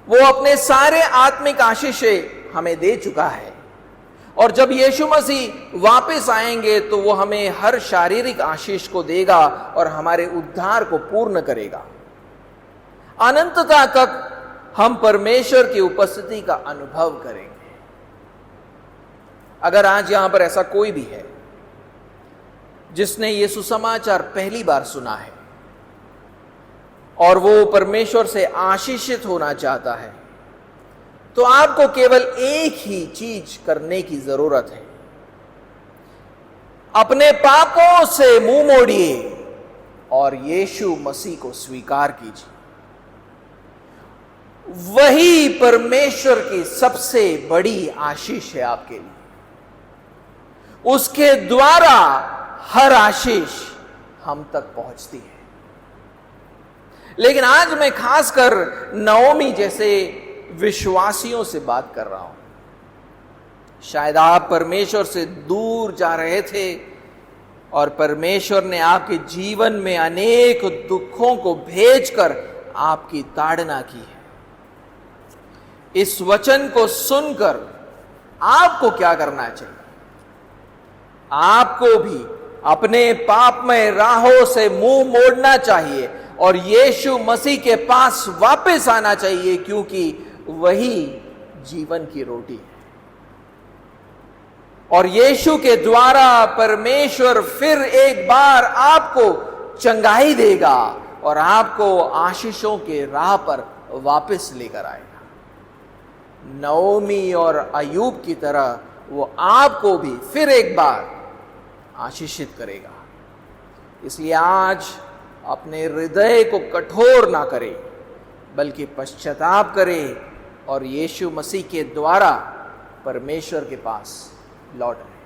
वो अपने सारे आत्मिक आशीषें हमें दे चुका है, और जब यीशु मसीह वापस आएंगे तो वो हमें हर शारीरिक आशीष को देगा और हमारे उद्धार को पूर्ण करेगा। अनंतता तक हम परमेश्वर की उपस्थिति का अनुभव करेंगे। अगर आज यहां पर ऐसा कोई भी है जिसने ये सुसमाचार पहली बार सुना है और वो परमेश्वर से आशीषित होना चाहता है, तो आपको केवल एक ही चीज करने की जरूरत है। अपने पापों से मुंह मोड़िए और यीशु मसीह को स्वीकार कीजिए। वही परमेश्वर की सबसे बड़ी आशीष है आपके लिए। उसके द्वारा हर आशीष हम तक पहुंचती है। लेकिन आज मैं खासकर नओमी जैसे विश्वासियों से बात कर रहा हूं। शायद आप परमेश्वर से दूर जा रहे थे और परमेश्वर ने आपके जीवन में अनेक दुखों को भेजकर आपकी ताड़ना की है। इस वचन को सुनकर आपको क्या करना चाहिए? आपको भी अपने पापमय राहों से मुंह मोड़ना चाहिए और यीशु मसीह के पास वापस आना चाहिए, क्योंकि वही जीवन की रोटी है। और यीशु के द्वारा परमेश्वर फिर एक बार आपको चंगाई देगा और आपको आशीषों के राह पर वापस लेकर आएगा। नओमी और अय्यूब की तरह वो आपको भी फिर एक बार आशीषित करेगा। इसलिए आज अपने हृदय को कठोर ना करें, बल्कि पश्चाताप करें और यीशु मसीह के द्वारा परमेश्वर के पास लौट आए।